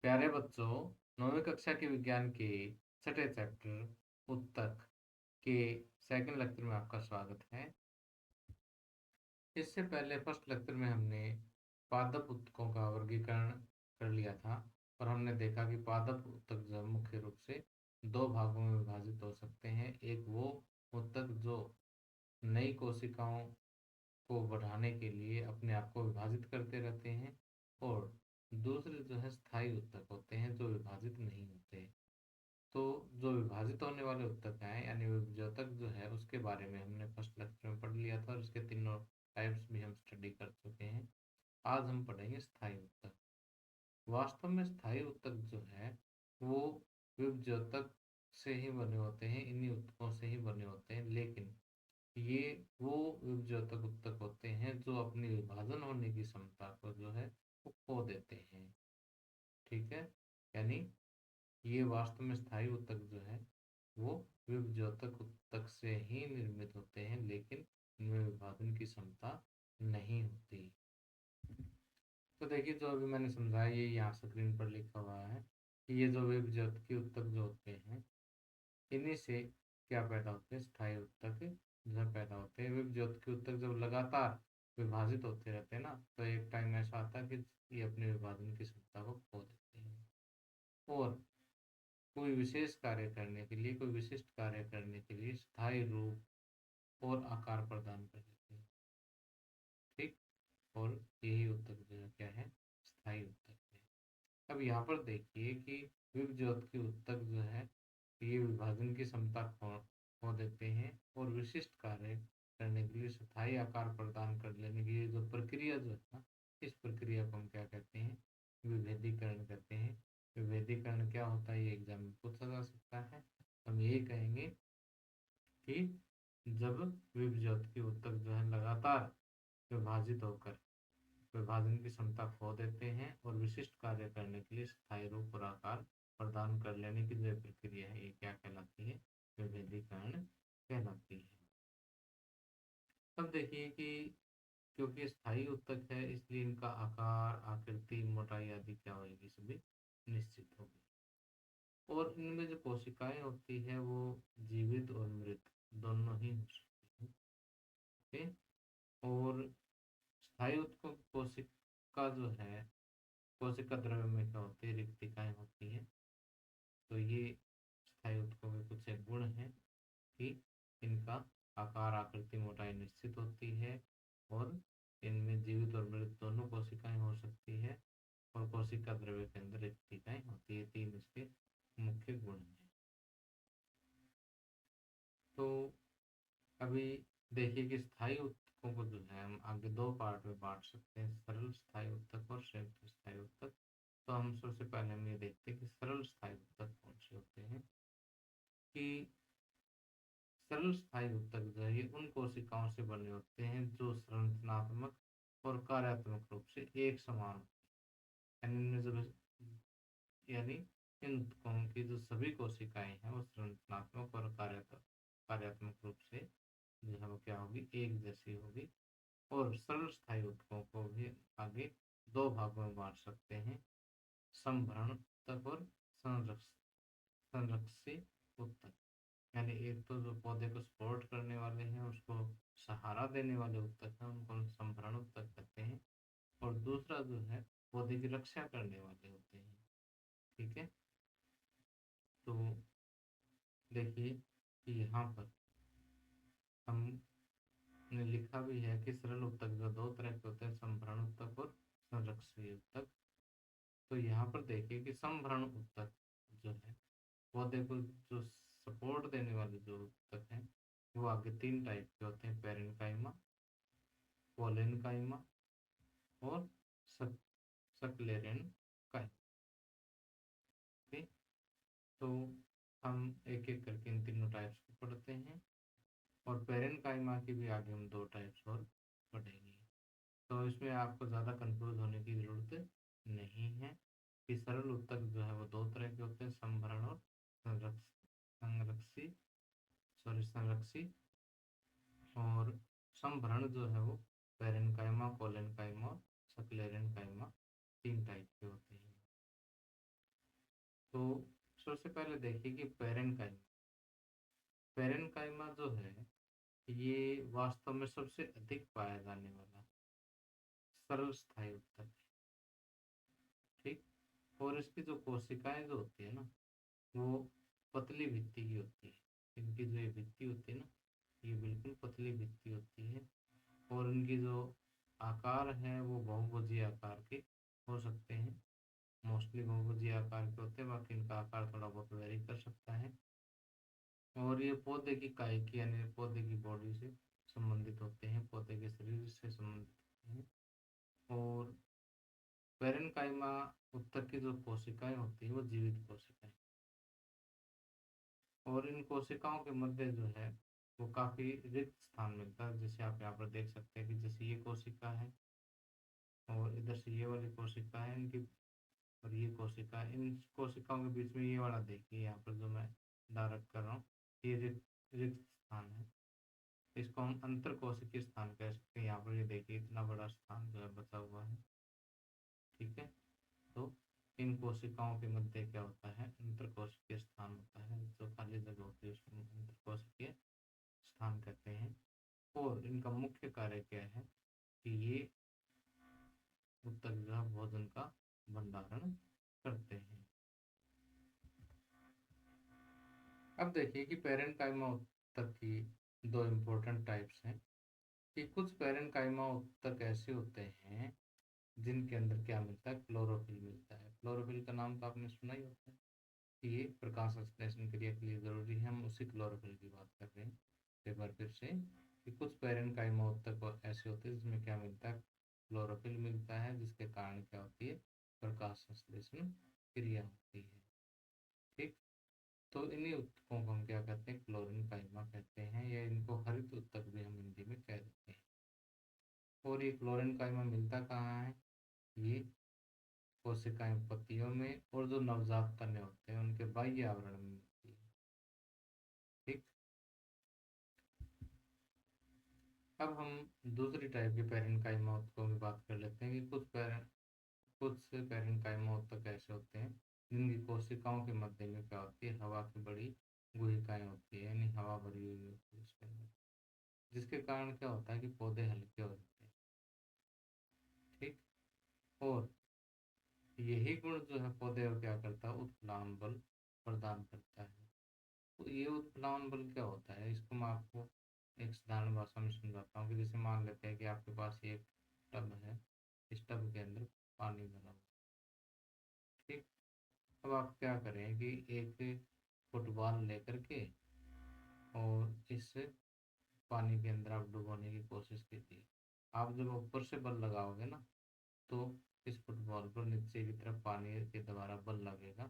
प्यारे बच्चों, 9वीं कक्षा के विज्ञान के छठे चैप्टर उत्तक के सेकंड लेक्चर में आपका स्वागत है। इससे पहले फर्स्ट लेक्चर में हमने पादप उत्तकों का वर्गीकरण कर लिया था और हमने देखा कि पादप उत्तक जो मुख्य रूप से दो भागों में विभाजित हो सकते हैं। एक वो उत्तक जो नई कोशिकाओं को बढ़ाने के लिए अपने आप को विभाजित करते रहते हैं और दूसरे जो है स्थायी उत्तक होते हैं जो विभाजित नहीं होते। तो जो विभाजित होने वाले उत्तक हैं यानी विभाजक जो है उसके बारे में हमने फर्स्ट लेक्चर में पढ़ लिया था और इसके तीनों टाइप्स भी हम स्टडी कर चुके हैं। आज हम पढ़ेंगे स्थायी उत्तक। वास्तव में स्थायी उत्तक जो है वो विभाजक से ही बने होते हैं, इन्हीं उत्तकों से ही बने होते हैं, लेकिन ये वो विभाजक उत्तक होते हैं जो अपनी विभाजन होने की क्षमता को जो है वो खो देते हैं। ठीक है, यानी ये वास्तव में स्थायी उत्तक जो है वो विभज्योतक उत्तक से ही निर्मित होते हैं, लेकिन इनमें विभाजन की क्षमता नहीं होती। तो देखिए, जो अभी मैंने समझाया ये यहाँ स्क्रीन पर लिखा हुआ है कि ये जो विभज्योतकी उत्तक जो होते हैं इन्हीं से क्या पैदा होते हैं, स्थायी उत्तक जो है पैदा होते हैं। विभज्योतकी उत्तक जब लगातार विभाजित होते रहते हैं ना, तो एक टाइम ऐसा आता है कि ये अपने विभाजन की क्षमता को खो देते हैं और कोई विशेष कार्य करने के लिए, कोई विशिष्ट कार्य करने के लिए स्थायी रूप और आकार प्रदान कर देते हैं। ठीक, और यही उत्तक जो है क्या है, स्थायी उत्तक है। अब यहाँ पर देखिए कि विभज्योतकी उत्तक जो है ये विभाजन की क्षमता खो देते हैं और विशिष्ट कार्य करने के लिए स्थायी आकार प्रदान कर लेने की ये जो प्रक्रिया जो है ना, इस प्रक्रिया को हम क्या कहते हैं, विभेदीकरण कहते हैं। विभेदीकरण क्या होता है, ये एग्जाम में पूछा जा सकता है। हम ये कहेंगे कि जब विभज्योतकी उत्तक जो है लगातार विभाजित होकर विभाजन की क्षमता खो देते हैं और विशिष्ट कार्य करने के लिए स्थायी रूप और आकार प्रदान कर लेने की जो प्रक्रिया है ये क्या कहलाती है, विभेदीकरण कहलाती है। अब देखिए कि क्योंकि स्थायी उत्तक है इसलिए इनका आकार, आकृति, मोटाई आदि क्या होगी, सभी निश्चित होगी। और इनमें जो कोशिकाएं होती है वो जीवित और मृत दोनों ही हो सकती हैं। ओके, और स्थायी उत्तक कोशिका जो है, कोशिका द्रव्य में क्या होती है, रिक्तिकाएं होती हैं। तो ये स्थायी उत्तकों के कुछ एक गुण हैं कि इनका आकार, आकृति, मोटाई निश्चित होती है और इनमें जीवित और मृत दोनों कोशिकाएं हो सकती है और कोशिका द्रव्य के अंदर रिक्तिकाएं होती है। तीन इसके मुख्य गुण हैं। तो अभी देखिए कि स्थायी उत्तकों को जो है हम आगे दो पार्ट में बांट सकते हैं, सरल स्थायी उत्तक और संयुक्त स्थायी उत्तक। तो हम सबसे पहले हम ये देखते हैं कि सरल स्थायी उत्तक कौन से होते हैं। कि सरल स्थायी उत्तक जो है ये उन कोशिकाओं से बने होते हैं जो संरचनात्मक और कार्यात्मक रूप से एक समान होते हैं। यानी इनमें जब यानी इन उत्तकों की जो सभी कोशिकाएं हैं वो संरचनात्मक और कार्यात्मक रूप से जो है वो क्या होगी, एक जैसी होगी। और सरल स्थायी उत्तकों को भी आगे दो भागों में बांट सकते हैं, संभरण उत्तक और संरक्षी उत्तक। यानी एक तो जो पौधे को सपोर्ट करने वाले हैं, उसको सहारा देने वाले उत्तक हैं, उनको हम संभरण उत्तक कहते हैं। और दूसरा जो है पौधे की रक्षा करने वाले होते हैं। ठीक है, तो देखिए कि यहाँ पर हमने लिखा भी है कि सरल उत्तक जो दो तरह के होते हैं, संभरण उत्तक और संरक्षी उत्तक। तो यहाँ पर देखिए कि संभरण उत्तक जो है पौधे को जो सपोर्ट देने वाले जो उत्तक हैं वो आगे तीन टाइप के होते हैं, पेरेन्काइमा, पोलेनकाइमा और सक्लेरेनकाइमा। ठीक, तो हम एक एक करके इन तीनों टाइप्स को पढ़ते हैं और पेरेन्काइमा की भी आगे हम दो टाइप्स और पढ़ेंगे। तो इसमें आपको ज़्यादा कंफ्यूज होने की ज़रूरत नहीं है कि सरल उत्तक जो है वो दो तरह के होते हैं, संभरण और संरक्षी संरक्षी। और संभरण जो है वो पेरेन्काइमा, कोलेनकाइमा और सक्लेरेनकाइमा तीन टाइप के होते हैं। तो सबसे पहले देखिए कि पेरेनकाइमा जो है ये वास्तव में सबसे अधिक पाया जाने वाला सरल स्थायी उत्तक है। ठीक। और इसकी जो कोशिकाएं जो होती है ना, वो पतली भित्ति की होती है। इनकी जो ये भित्ति होती है ना, ये बिल्कुल पतली भित्ति होती है। और इनकी जो आकार है वो बहुभुजीय आकार के हो सकते हैं। मोस्टली बहुभुजीय आकार के होते हैं, बाकी इनका आकार थोड़ा बहुत वेरी कर सकता है। और ये पौधे की कायिकी यानी पौधे की बॉडी से संबंधित होते हैं, पौधे के शरीर से संबंधित होते हैं। और पेरेनकाइमा उत्तक की जो कोशिकाएं होती है वो जीवित कोशिकाएं, और इन कोशिकाओं के मध्य जो है वो काफी रिक्त स्थान मिलता है। जैसे आप यहाँ पर देख सकते हैं कि जैसे ये कोशिका है और इधर से ये वाली कोशिका है इनकी, और ये कोशिका, इन कोशिकाओं के बीच में ये वाला देखिए यहाँ पर जो मैं डायरेक्ट कर रहा हूँ, ये रिक्त रिक्त स्थान है। इसको हम अंतर कोशिकीय स्थान कह सकते हैं। यहाँ पर ये देखिए इतना बड़ा स्थान जो है बचा हुआ है। ठीक है। तो इन कोशिकाओं के मध्य क्या होता है, अंतर कोशिकीय स्थान होता है। जो खाली जगह होती है उसको अंतर कोशिकीय स्थान कहते हैं। और इनका मुख्य कार्य क्या है कि ये उत्तक जो है भोजन का भंडारण करते हैं। अब देखिए कि पेरेनकाइमा उत्तक की दो इम्पोर्टेंट टाइप्स हैं। कि कुछ पेरेनकाइमा उत्तक ऐसे होते हैं जिनके अंदर क्या मिलता है, क्लोरोफिल मिलता है। क्लोरोफिल का नाम तो आपने सुना ही होता है कि ये प्रकाश संश्लेषण क्रिया के लिए जरूरी है। हम उसी क्लोरोफिल की बात कर रहे हैं एक बार फिर से। कि कुछ पेरेनकाइमा उत्तक ऐसे होते हैं जिसमें क्या मिलता है, क्लोरोफिल मिलता है, जिसके कारण क्या होती है, प्रकाश संश्लेषण क्रिया होती है। ठीक। तो इन्हीं उत्तकों को हम क्या कहते हैं, क्लोरीन काइमा कहते हैं, या इनको हरित उत्तक भी हम हिंदी में कह देते हैं। और ये क्लोरीन काइमा मिलता कहाँ है, ये कोशिकाएं पत्तियों में और जो नवजात तने होते हैं उनके बाह्य आवरण में मिलती है। ठीक। अब हम दूसरी टाइप के पेरेनकाइमा उत्तकों की बात कर लेते हैं। कि कुछ पेरेनकाइमा उत्तक ऐसे होते हैं जिनकी कोशिकाओं के मध्य में क्या होती है, हवा की बड़ी गुहिकाएं होती है, यानी हवा भरी हुई होती है उसके अंदर, जिसके कारण क्या होता है कि पौधे हल्के हो जाते हैं। ठीक। और यही गुण जो है पौधे को क्या करता है, उत्प्लावन बल प्रदान करता है। तो ये उत्प्लावन बल क्या होता है, इसको मैं आपको एक साधारण भाषा में समझाता हूँ। कि जैसे मान लेते हैं कि आपके पास ये एक टब है, इस टब के अंदर पानी भरा हुआ। ठीक। अब आप क्या करें कि एक फुटबॉल लेकर के और इस पानी के अंदर आप डुबोने की कोशिश कीजिए। आप जब ऊपर से बल लगाओगे ना, तो इस फुटबॉल पर नीचे की तरफ पानी के द्वारा बल लगेगा।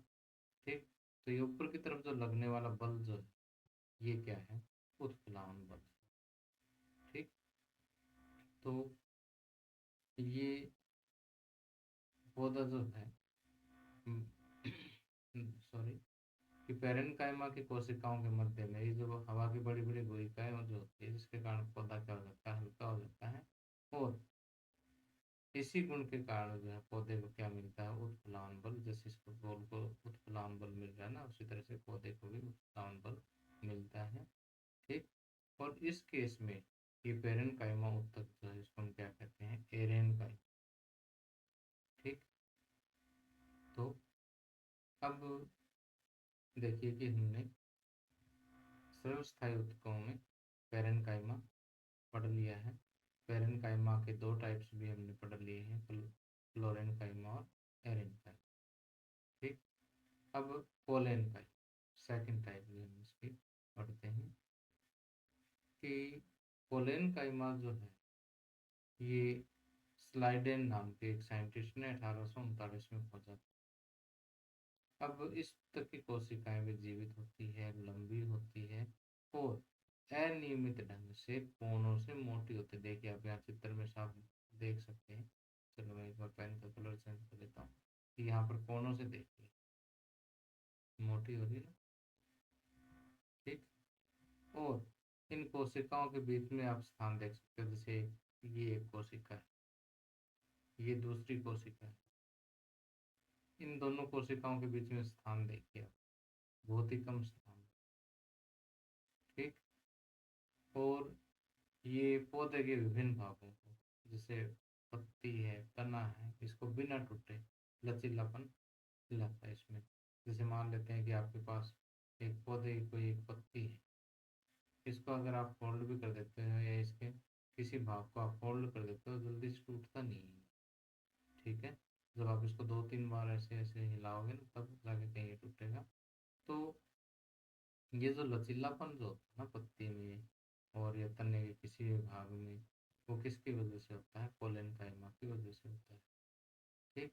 ठीक। तो ये ऊपर की तरफ जो लगने वाला बल जो है, ये क्या है, उत्प्लावन बल। ठीक। तो ये पौधा जो है सॉरी, कि पेरेनकाइमा की कोशिकाओं के मध्य में ये जो हवा की बड़ी बड़ी गुहिकाएं जो होती है, जिसके कारण पौधा क्या हो जाता है, हल्का हो जाता है। और इसी गुण के कारण जो है पौधे को क्या मिलता है, उत्प्लावन बल। जैसे इस फुटबॉल को उत्प्लावन बल मिल रहा है ना, उसी तरह से पौधे को भी उत्प्लावन बल मिलता है। ठीक। और इस केस में ये पेरेनकाइमा उत्तक जो है इसको हम क्या कहते हैं, एरेनकाइमा। ठीक। तो अब देखिए कि हमने सर्वस्थायी उत्तकों में पेरेनकाइमा पढ़ लिया है। पेरेनकाइमा के दो टाइप्स भी हमने पढ़ लिए हैं, क्लोरेनकाइमा और एरेनकाइमा। ठीक। अब पोलेनकाइमा सेकंड टाइप भी हम इसकी पढ़ते हैं। कि पोलेनकाइमा जो है ये स्लाइडेन नाम के एक साइंटिस्ट ने 1839 में खोजा था। अब इस तक की कोशिकाएं भी जीवित होती है, लंबी होती है, और अनियमित ढंग से कोनों से मोटी होती है। देखिए आप यहाँ चित्र में साफ देख सकते हैं। चलो मैं एक बार पेन का कलर चेंज कर देता हूँ। कि यहाँ पर कोनों से देखिए मोटी हो रही है ना। ठीक। और इन कोशिकाओं के बीच में आप स्थान देख सकते हो। जैसे ये एक कोशिका है, ये दूसरी कोशिका है। इन दोनों कोशिकाओं के बीच में स्थान देखिए आप, बहुत ही कम स्थान। ठीक। और ये पौधे के विभिन्न भागों को, जैसे पत्ती है, तना है, इसको बिना टूटे लचीलापन दिलाता है इसमें। जैसे मान लेते हैं कि आपके पास एक पौधे की कोई एक पत्ती है, इसको अगर आप फोल्ड भी कर देते हो या इसके किसी भाग को आप फोल्ड कर देते हो, जल्दी से टूटता नहीं है। ठीक है। जब आप इसको 2-3 बार ऐसे ऐसे हिलाओगे ना, तब जाके कहीं ये टूटेगा। तो ये जो लचीलापन जो होता है ना पत्ती में और या तने के किसी भी भाग में, वो किसकी वजह से होता है? पोलन काइमा की वजह से होता है। ठीक।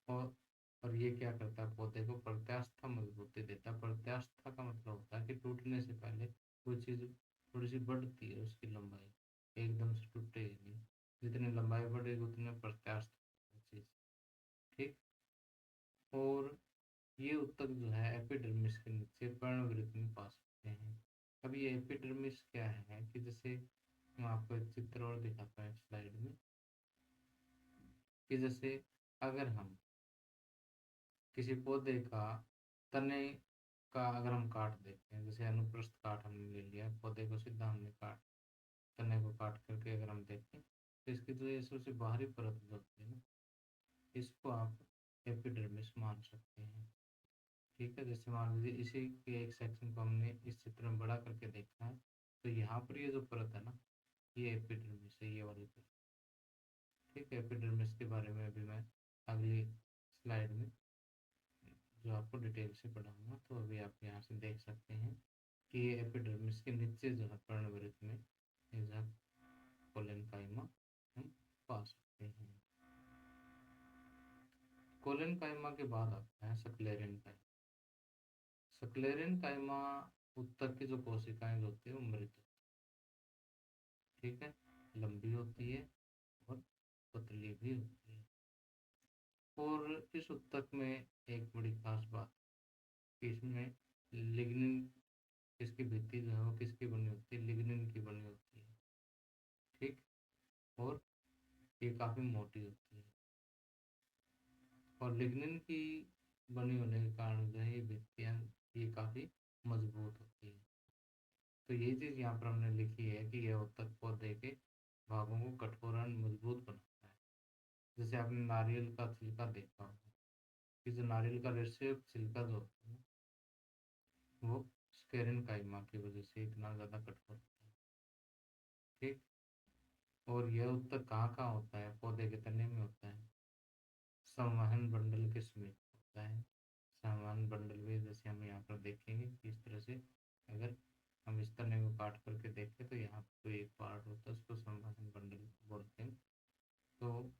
और और ये क्या करता है? पौधे को प्रत्यास्था मजबूती देता है। प्रत्यास्था का मतलब होता है कि टूटने से पहले कोई चीज़ थोड़ी सी बढ़ती है उसकी लंबाई, एकदम से टूटेगी नहीं। जितनी लंबाई बढ़ेगी उतने प्रत्यास्थ चीज़। ठीक। और ये ऊतक जो है एपिडर्मिस के नीचे पर्णवृत्त में पा सकते हैं। अब ये एपिडर्मिस क्या है कि जैसे मैं आपको एक चित्र और दिखाता हूँ स्लाइड में, कि जैसे अगर हम किसी पौधे का तने का अगर हम काट देते हैं, जैसे अनुप्रस्थ काट हमने ले लिया, पौधे को सीधा हमने काट, तने को काट करके अगर हम देखें, तो इसकी जो ये सबसे बाहरी परत जो होती है ना, इसको आप एपिडर्मिस मान सकते हैं। ठीक है। जैसे मान लीजिए इसी के एक सेक्शन को हमने इस चित्र में बड़ा करके देखा है, तो यहाँ पर ये जो परत है ना, ये एपिडर्मिस है, ये वाली परत। ठीक है। एपिडर्मिस के बारे में अभी मैं अगली स्लाइड में जो आपको डिटेल से पढ़ाऊंगा, तो अभी आप यहाँ से देख सकते हैं कि ये एपिडर्मिस के नीचे जो है पर्णवृत्त में ये जो कोलन काइमा हम पा सकते हैं। कोलन काइमा के बाद आता है सक्लेरेन काइमा। सक्लेरेन काइमा उत्तक की जो कोशिकाएं जो होती है वो मृत होती है। ठीक है। लंबी होती है और पतली भी होती है। और इस उत्तक में एक बड़ी खास बात कि इसमें लिग्निन, इसकी भित्ति जो है वो किसकी बनी होती है? लिग्निन की बनी होती है। ठीक। और ये काफ़ी मोटी होती है, और लिग्निन की बनी होने के कारण जो है ये भित्तियाँ ये काफ़ी मजबूत होती है। तो ये चीज़ यहाँ पर हमने लिखी है कि यह उत्तक पौधे के भागों को कठोर और मजबूत बनाता है। जैसे आपने नारियल का छिलका देखा होगा कि जो नारियल का रेशे छिलका जो होता है वो स्केरिन काइमा की वजह से इतना ज़्यादा कठोर होता है। ठीक। और यह उत्तक कहाँ कहाँ होता है? पौधे के तने में होता है, संवहन बंडल के समीप होता है। संवहन बंडल भी जैसे हम यहाँ पर देखेंगे कि इस तरह से अगर हम इस तने को काट करके देखें, तो यहाँ पर कोई एक पार्ट होता है, उसको संवहन बंडल बोलते हैं। तो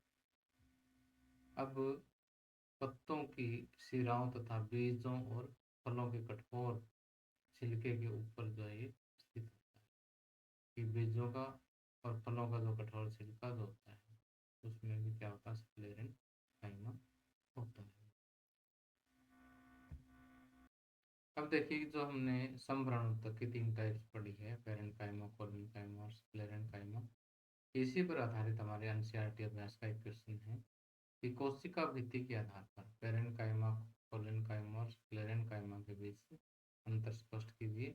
अब पत्तों की शिराओं तथा बीजों और फलों के कठोर छिलके के ऊपर जो है ये स्थित होता है, कि बीजों का और फलों का जो कठोर छिलका जो होता है उसमें भी क्या होता है? स्क्लेरन काइमा होता है। अब देखिए जो हमने संभ्रण ऊतक की 3 टाइप्स पढ़ी है, पेरेंकाइमा, कोलेनकाइमा और स्क्लेरेनकाइमा, इसी पर आधारित हमारे एनसीईआरटी अभ्यास का एक क्वेश्चन है कि कोशिका भित्ति के आधार पर पेरेंकाइमा, कोलेनकाइमा और स्क्लेरेनकाइमा के बीच अंतर स्पष्ट कीजिए।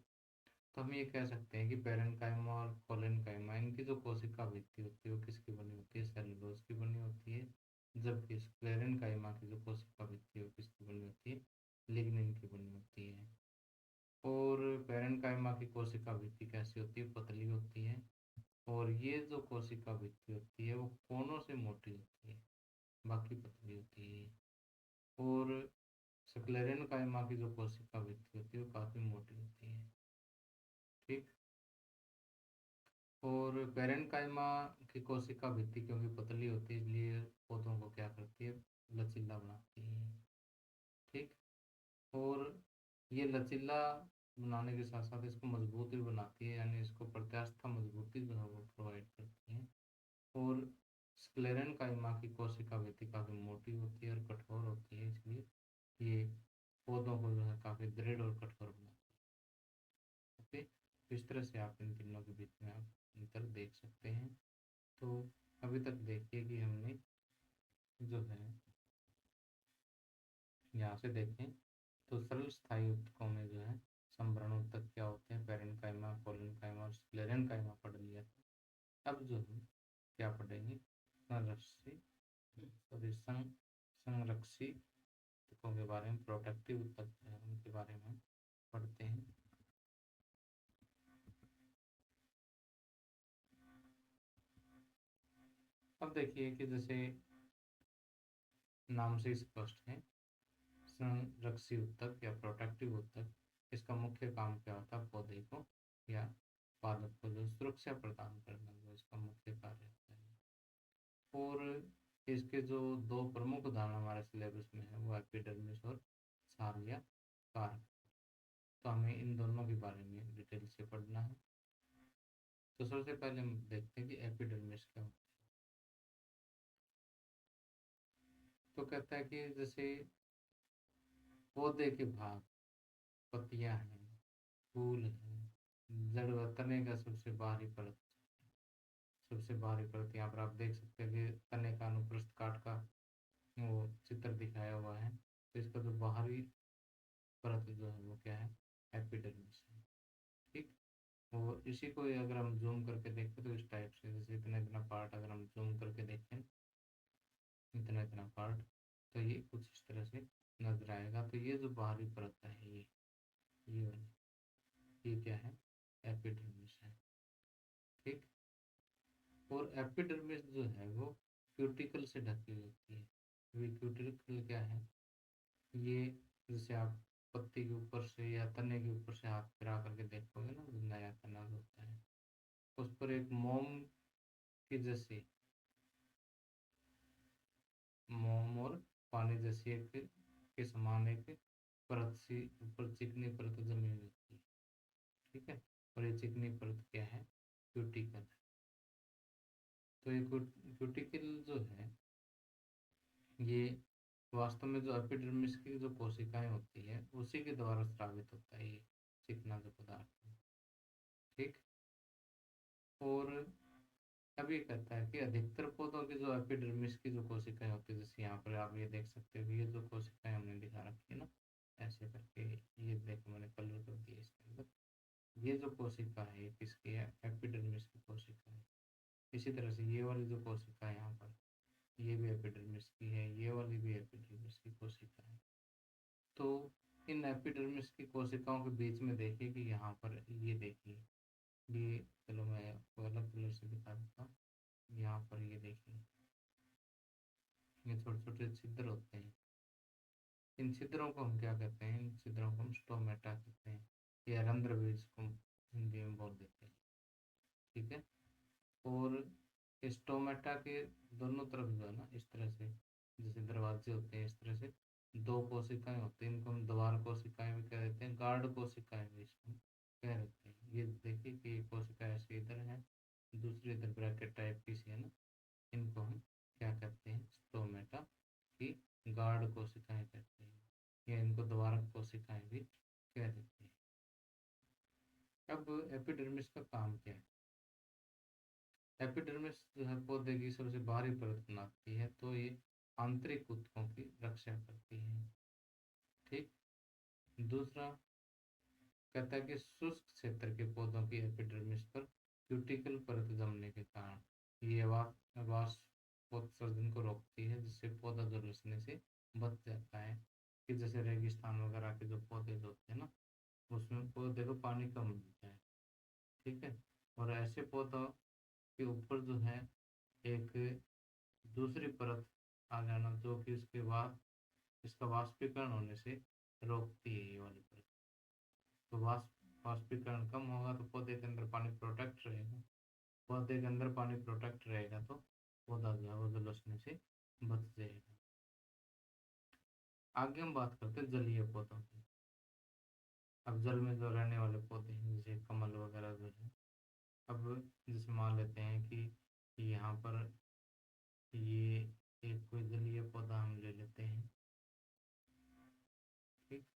तो हम ये कह सकते हैं कि पेरेंकाइमा और कोलेनकाइमा, इनकी जो कोशिका भित्ति होती है वो किसकी बनी होती है? सेलुलोज की बनी होती है। जबकि स्क्लेरेनकाइमा की जो कोशिका भित्ति है वो किसकी बनी होती है? लिग्निन की बनी होती है। और पेरेंकाइमा की कोशिका भित्ति कैसी होती है? पतली होती है। और ये जो कोशिका भित्ति होती है वो कोनों से मोटी होती है, बाकी पतली होती है। और स्क्लेरेनकाइमा की जो कोशिका भित्ति होती है वो काफ़ी मोटी होती है। ठीक। और पेरेंकाइमा की कोशिका भित्ति क्योंकि पतली होती है, इसलिए पौधों को क्या करती है? लचीला बनाती है। ठीक। और ये लचीला बनाने के साथ साथ इसको मजबूत भी बनाती है, यानी इसको प्रत्यास्था मजबूती जो है वो प्रोवाइड करती है। और स्क्लेरेनकाइमा की कोशिका भित्ति काफ़ी मोटी होती है और कठोर होती है, इसलिए ये पौधों को जो है काफ़ी दृढ़ और कठोर बनाती है। ओके। तो इस तरह से आप इन तीनों के बीच में आप अंतर देख सकते हैं। तो अभी तक देखिए कि हमने जो है यहाँ से देखें तो सरल स्थायी ऊतकों में जो है संभरण ऊतक क्या होते हैं, पेरेन्काइमा, कोलेनकाइमा और स्क्लेरेन्काइमा पढ़ लिया था। अब जो है क्या पढ़ेंगे, संरक्षी सॉरी संरक्षी ऊतकों के बारे में, प्रोटेक्टिव ऊतक जो है उनके बारे में पढ़ते हैं। अब देखिए कि जैसे नाम से स्पष्ट है, संरक्षी ऊतक या प्रोटेक्टिव ऊतक, इसका मुख्य काम क्या होता है, पौधे को या पादप को जो सुरक्षा प्रदान करना, जो इसका मुख्य कार्य होता है। और इसके जो दो प्रमुख उदाहरण हमारे सिलेबस में है वो एपिडर्मिस और छाल या कार्प। तो हमें इन दोनों के बारे में डिटेल से पढ़ना है। तो सबसे पहले हम देखते हैं कि एपिडर्मिस क्या होता है। तो कहता है कि जैसे पौधे के भाग, पत्तियां हैं, फूल है, जड़ व तने का सबसे बाहरी परत यहाँ पर आप देख सकते हैं कि तने का अनुप्रस्थ काट का वो चित्र दिखाया हुआ है। तो इसका जो बाहरी परत जो है वो क्या है, एपिडर्मिस है। ठीक। और इसी को अगर हम जूम करके देखें तो इस टाइप से, जैसे इतना इतना पार्ट अगर हम जूम करके देखें, इतना इतना पार्ट, तो ये कुछ इस तरह से नजर आएगा। तो ये जो बाहरी परत है ये वाली, ये क्या है, एपिडर्मिस है। ठीक। और एपिडर्मिस जो है वो क्यूटिकल से ढकी होती है। ये क्यूटिकल क्या है, ये जैसे आप पत्ती के ऊपर से या तने के ऊपर से हाथ फिरा करके देखोगे ना, जो नया तना जो होता है उस पर एक मोम की जैसी, मोम और पानी जैसी एक के समान एक परत सी ऊपर चिकनी परत जमी हुई होती है। ठीक है। और ये चिकनी परत क्या है, क्यूटिकल है। तो ये क्यूटिकल जो है ये वास्तव में जो एपिडर्मिस की जो कोशिकाएं होती है उसी के द्वारा स्रावित होता है ये चिकना जो पदार्थ है। ठीक। और अब ये कहता है कि अधिकतर पौधों की जो एपिडर्मिस की जो कोशिकाएं होती है, जैसे यहाँ पर आप ये देख सकते हो कि ये जो कोशिकाएं हमने दिखा रखी है ना, ऐसे करके, ये देखो मैंने कलर कर दिया इसके अंदर, ये जो कोशिका है ये किसकी है, एपिडर्मिस की कोशिका है। इसी तरह से ये वाली जो कोशिका है यहाँ पर, ये भी एपिडर्मिस की है, ये वाली भी एपिडर्मिस की कोशिका है। तो इन एपिडर्मिस की कोशिकाओं के बीच में देखिए कि यहाँ पर ये देखिए, ये, चलो मैं आपको अलग कलर से दिखा देता हूँ। यहाँ पर ये देखिए, ये छोटे छोटे छिद्र होते हैं। इन छिद्रों को हम क्या कहते हैं, इन छिद्रों को हम स्टोमेटा कहते हैं, या रंध्र भी इसको हिंदी में बोल देते हैं। ठीक है। और स्टोमेटा के दोनों तरफ जो है ना, इस तरह से जैसे दरवाजे होते हैं, इस तरह से दो कोशिकाएं होती हैं। इनको हम द्वार कोशिकाएं भी कह देते हैं, गार्ड कोशिकाएं भी इसको कह देते हैं। ये देखिए कि एक कोशिका ऐसे इधर है, दूसरी इधर ब्रैकेट टाइप की सी है ना, इनको हम क्या कहते हैं, स्टोमेटा की गार्ड कोशिकाएं कहते हैं, या इनको द्वारक कोशिकाएं भी कह देते हैं। अब एपिडर्मिस का काम क्या है, एपिडर्मिस जो है पौधे की सबसे बाहरी परत बनाती है, तो ये आंतरिक ऊतकों की रक्षा करती है। ठीक। दूसरा कहता है कि शुष्क क्षेत्र के पौधों की एपिडर्मिस पर क्यूटिकल परत जमने के कारण ये वाष्पोत्सर्जन को रोकती है, जिससे पौधा झुलसने से बच जाता है। कि जैसे रेगिस्तान वगैरह के जो पौधे जो होते हैं ना, उसमें पौधे को पानी कम मिलता है। ठीक है। और ऐसे पौधों के ऊपर जो है एक दूसरी परत आ जाना, जो कि उसके बाद इसका वाष्पीकरण होने से रोकती है, ये वाली परत। तो वाष्पीकरण कम होगा तो पौधे के अंदर पानी प्रोटेक्ट रहेगा, पौधे के अंदर पानी प्रोटेक्ट रहेगा तो पौधा जो है वो झुलसने से बच जाएगा। आगे हम बात करते हैं जलीय पौधों की। अब जल में जो रहने वाले पौधे हैं जैसे कमल वगैरह जो है, अब जैसे मान लेते हैं कि यहाँ पर ये एक कोई जलीय पौधा हम ले लेते हैं। ठीक।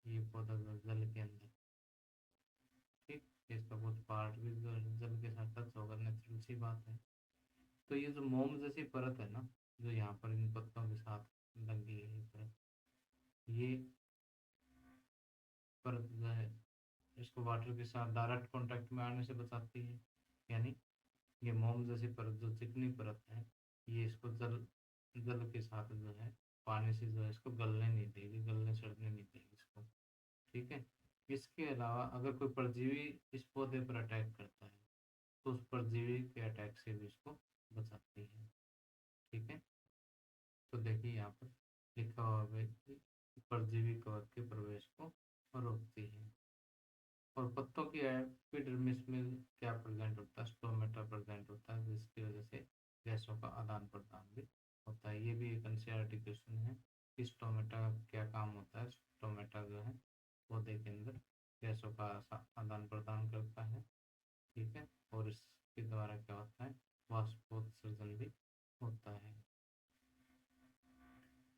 ये पौधा जो जल के अंदर, ठीक, इसका कुछ पार्ट भी जो है जल के साथ टच होगा, नेचुरल सी बात है। तो ये जो मोम जैसी परत है ना, जो यहाँ पर इन पत्तों के साथ लग गई है ये परत। ये परत जो है इसको वाटर के साथ डायरेक्ट कांटेक्ट में आने से बचाती है, यानी ये मोम जैसी परत जो चिकनी परत है, ये इसको जल जल के साथ जो है पानी से जो है इसको गलने नहीं देगी, गलने सड़ने नहीं देगी इसको। ठीक है। इसके अलावा अगर कोई परजीवी इस पौधे पर अटैक करता है तो उस परजीवी के अटैक से भी इसको बचाती है। ठीक है। तो देखिए यहाँ पर लिखा हुआ है कि परजीवी कवक के प्रवेश को रोकती है। और पत्तों की एपिडर्मिस में क्या प्रेजेंट होता है, स्टोमेटा प्रेजेंट होता है, जिसकी वजह से गैसों का आदान प्रदान भी होता है। ये भी एक एनसीईआरटी क्वेश्चन है कि स्टोमेटा का क्या काम होता है। स्टोमेटा जो है पौधे के अंदर गैसों का आदान प्रदान करता है। ठीक है। और इसके द्वारा क्या होता है, वाष्पोत्सर्जन भी होता है।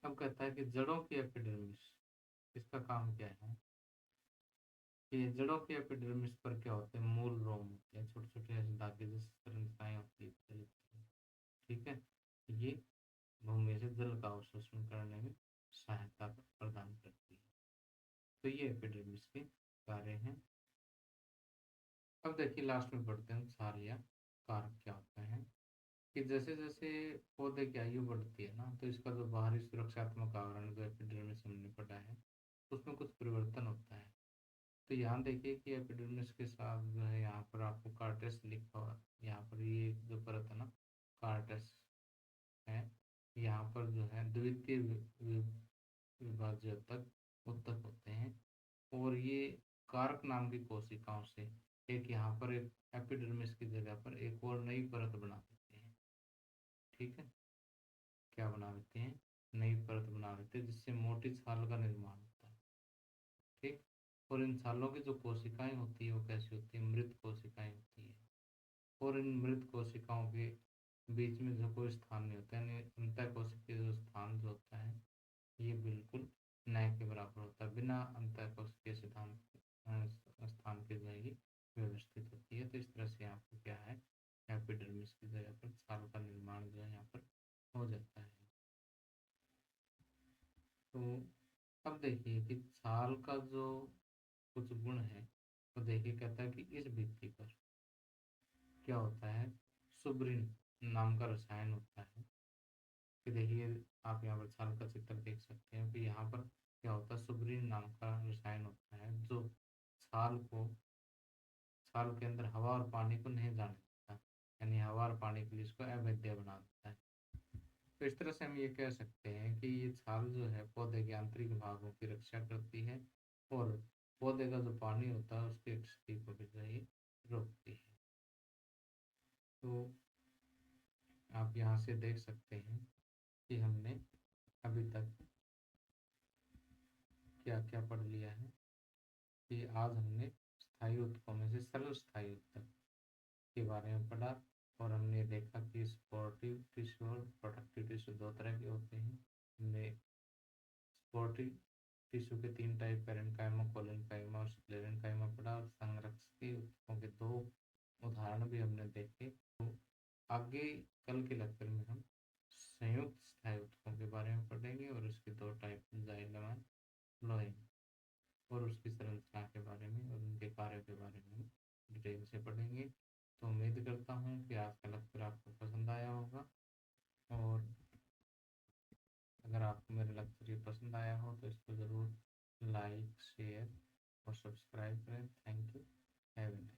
अब कहता है कि जड़ों की एपिडर्मिस, इसका काम क्या है कि जड़ों के एपिडर्मिस पर क्या होते हैं, मूल रोम होते हैं, छोटे छोटे ऐसे धागे जैसी संरचनाएं होती है। ठीक है। ये भूमि से जल का अवशोषण करने में सहायता प्रदान करती है। तो ये एपिडर्मिस के कार्य हैं। अब देखिए लास्ट में पढ़ते हैं क्षार या कारक क्या होते हैं। कि जैसे जैसे पौधे की आयु बढ़ती है ना, तो इसका जो बाहरी सुरक्षात्मक आवरण जो एपिडर्मिस हमने पढ़ा है, उसमें कुछ परिवर्तन होता है। तो यहाँ देखिए कि एपिडर्मिस के साथ जो है यहाँ पर आपको कार्टेस लिखा हुआ है। यहाँ पर ये जो परत है ना, कार्टेस है। यहाँ पर जो है द्वितीय विभाज्य तक उत्तक होते हैं। और ये कारक नाम की कोशिकाओं से एक यहाँ पर एक एपिडर्मिस की जगह पर एक और नई परत बना देते हैं। ठीक है। क्या बना देते हैं, नई परत बना देते हैं, जिससे मोटी छाल का निर्माण होता है। ठीक। और इन छालों की जो कोशिकाएं होती है वो कैसी होती है, मृत कोशिकाएं होती है। और इन मृत कोशिकाओं के बीच में जो कोई स्थान नहीं होता है, यानी अंतः कोशिकीय जो स्थान जो होता है ये बिल्कुल न के बराबर होता है। बिना अंतः कोशिकीय स्थान के जो है ये व्यवस्थित होती है। तो इस तरह से यहाँ पर क्या है, एपिडर्मिस की जगह पर छाल का निर्माण जो है यहाँ पर हो जाता है। तो अब देखिए कि छाल का जो कुछ गुण है, तो देखिए कहता है कि इस भित्ति पर क्या होता है, सुब्रिन नाम का रसायन होता है। कि देखिए आप यहाँ पर छाल का चित्र देख सकते हैं कि यहाँ पर क्या होता है, सुब्रिन नाम का रसायन होता है जो छाल को, छाल के अंदर हवा और पानी को नहीं जाने देता, यानी हवा और पानी के लिए इसको अवैध बना देता है। तो इस तरह से हम ये कह सकते हैं कि ये छाल जो है पौधे के आंतरिक भागों की रक्षा करती है और पौधे का जो पानी होता है उसकी क्षति को भी जो है रोकती है। तो आप यहाँ से देख सकते हैं कि हमने अभी तक क्या क्या पढ़ लिया है। कि आज हमने स्थायी उत्तकों में से सरल स्थायी उत्तक के बारे में पढ़ा। और हमने देखा कि स्पोर्टिव टिश्यू और प्रोडक्टिव टिश्यू दो तरह के होते हैं। हमने स्पोर्टिव टिश्यू के तीन टाइप, पैरेन्काइमा, कोलेनकाइमा और स्क्लेरेन्काइमा पढ़ा। और संरक्षकी उत्तकों के दो उदाहरण भी हमने देखे। तो आगे कल के लेक्चर में हम संयुक्त स्थायी उत्तकों के बारे में पढ़ेंगे और उसके दो टाइप, जाइलम एंड फ्लोएम, और उसकी संरचना के बारे में और उनके कार्यों के बारे में डिटेल से पढ़ेंगे। तो उम्मीद करता हूँ कि आज का लेक्चर आपको पसंद आया होगा। और अगर आपको मेरा लेक्चर ये पसंद आया हो तो इसको ज़रूर लाइक, शेयर और सब्सक्राइब करें। Thank you. Have a nice